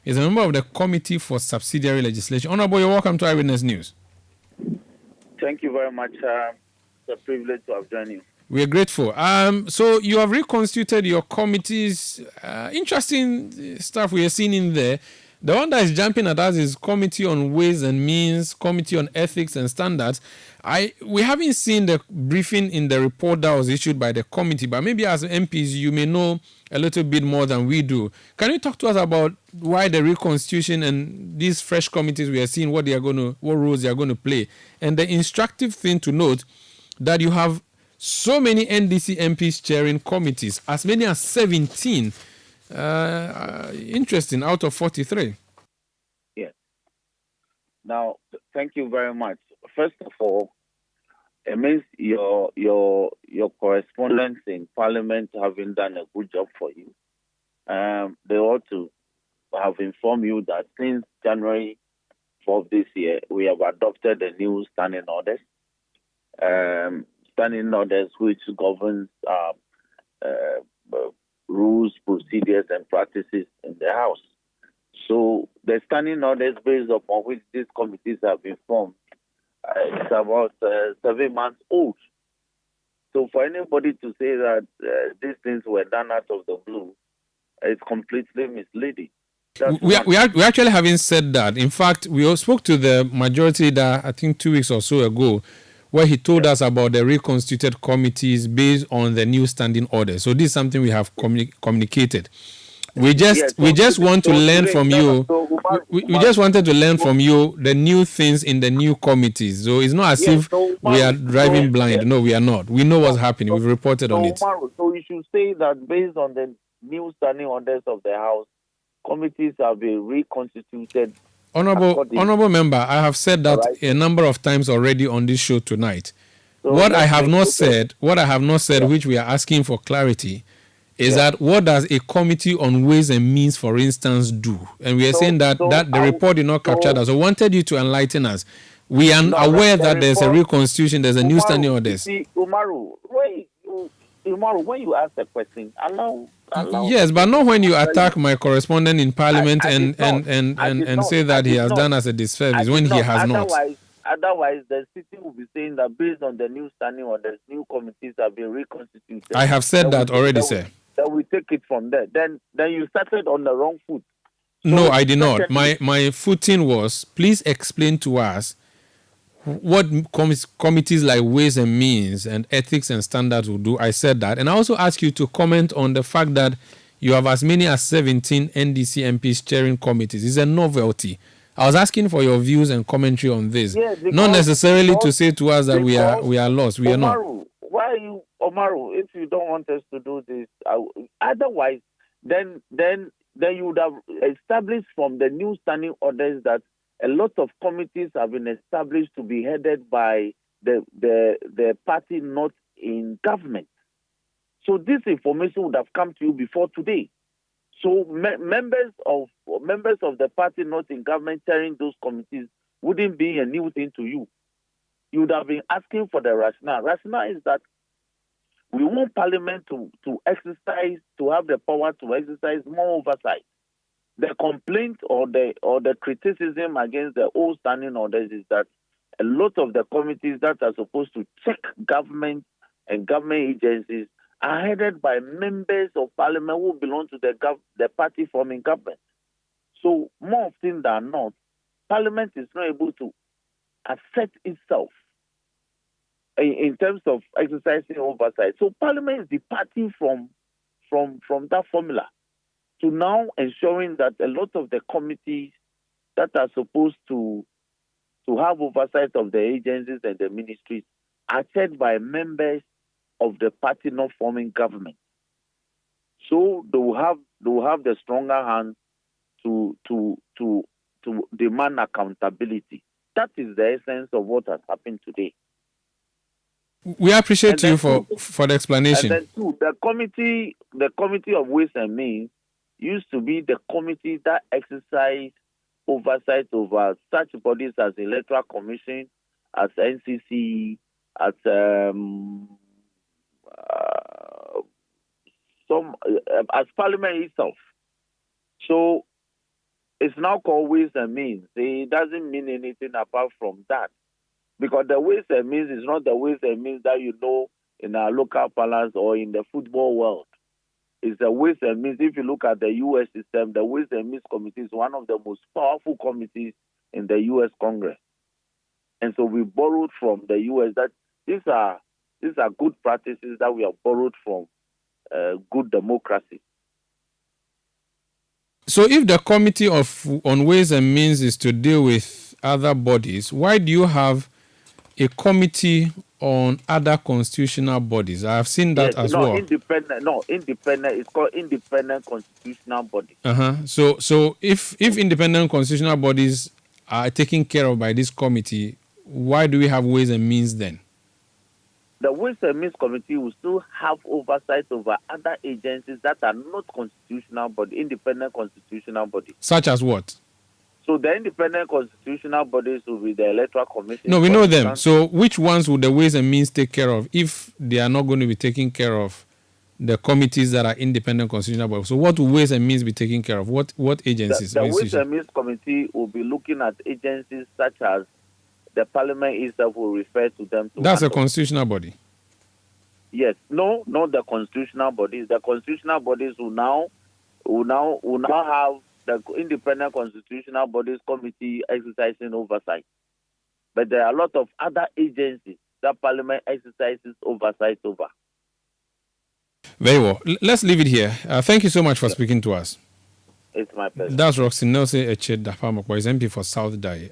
He's a member of the Committee for Subsidiary Legislation. Honorable, you're welcome to Eyewitness News. Thank you very much. It's a privilege to have joined you. We're grateful. So you have reconstituted your committees. Interesting stuff we are seeing in there. The one that is jumping at us is Committee on Ways and Means, Committee on Ethics and Standards. We haven't seen the briefing in the report that was issued by the committee, but maybe as MPs you may know a little bit more than we do. Can you talk to us about why the reconstitution and these fresh committees we are seeing, what roles they are going to play, and the instructive thing to note that you have so many NDC MPs chairing committees, as many as 17. Interesting, out of 43. Yes. Now, thank you very much. First of all, it means your correspondents in Parliament having done a good job for you. They ought to have informed you that since January 4th this year, we have adopted the new standing orders. Standing orders which governs rules, procedures, and practices in the House. So the standing orders based upon which these committees have been formed is about 7 months old. So for anybody to say that these things were done out of the blue, it's completely misleading. We actually haven't said that. In fact, we all spoke to the majority leader, I think 2 weeks or so ago, where he told us about the reconstituted committees based on the new standing order. So this is something we have communicated. We just want to learn from you. We just wanted to learn from you the new things in the new committees. So it's not as if we are driving blind. No, we are not. We know what's happening. We've reported on it. So you should say that based on the new standing orders of the House, committees have been reconstituted. Honorable member, I have said that a number of times already on this show tonight. So what I have not said, which we are asking for clarity, is that what does a committee on ways and means, for instance, do? And we are saying that the report did not capture that. So I wanted you to enlighten us. We are aware that there's a reconstitution, there's a new standing orders. Umaru, when you ask the question, allow. Yes, but not when you attack my correspondent in Parliament and say that he has done us a disservice when he has not. Otherwise, the city will be saying that based on the new standing orders, new committees have been reconstituted. I have said that already, sir. Then we take it from there. Then you started on the wrong foot. No, I did not. My footing was, please explain to us what committees like Ways and Means and Ethics and Standards will do. I said that. And I also ask you to comment on the fact that you have as many as 17 NDC MPs chairing committees. It's a novelty. I was asking for your views and commentary on this. Yeah, not necessarily to say to us that we are lost. We are not. Why are you, Omaru, if you don't want us to do this, otherwise, then you would have established from the new standing orders that a lot of committees have been established to be headed by the party not in government. So this information would have come to you before today. So members of the party not in government chairing those committees wouldn't be a new thing to you. You would have been asking for the rationale. Rationale is that we want Parliament to have the power to exercise more oversight. The complaint or the criticism against the old standing orders is that a lot of the committees that are supposed to check government and government agencies are headed by members of Parliament who belong to the party forming government. So more often than not, Parliament is not able to assert itself in terms of exercising oversight. So Parliament is departing from that formula to now ensuring that a lot of the committees that are supposed to have oversight of the agencies and the ministries are chaired by members of the party not forming government. So they will have the stronger hand to demand accountability. That is the essence of what has happened today. We appreciate you for the explanation. And then too, the committee of Ways and Means used to be the committee that exercised oversight over such bodies as the Electoral Commission, as NCC, as Parliament itself. So It's now called Ways and Means. It doesn't mean anything apart from that. Because the Ways and Means is not the Ways and Means that you know in our local palace or in the football world. It's the Ways and Means. If you look at the U.S. system, the Ways and Means Committee is one of the most powerful committees in the U.S. Congress. And so we borrowed from the U.S. that these are good practices that we have borrowed from good democracy. So if the Committee on Ways and Means is to deal with other bodies, why do you have a committee on other constitutional bodies? I have seen that as well. Independent. It's called independent constitutional body. So if independent constitutional bodies are taken care of by this committee, why do we have Ways and Means then? The Ways and Means Committee will still have oversight over other agencies that are not constitutional body, independent constitutional bodies. Such as what? So the independent constitutional bodies will be the Electoral Commission. No, we know them. So which ones would the Ways and Means take care of if they are not going to be taking care of the committees that are independent constitutional bodies? So what will Ways and Means be taking care of? What agencies? The Ways and Means Committee will be looking at agencies such as the Parliament itself will refer to them to. That's handle. A constitutional body. Yes, no, not the constitutional bodies. The constitutional bodies will now have the independent constitutional bodies committee exercising oversight. But there are a lot of other agencies that Parliament exercises oversight over. Very well. Let's leave it here. Thank you so much for speaking to us. It's my pleasure. That's Roxy Nelson Dafeamekpor, MP for South Dai.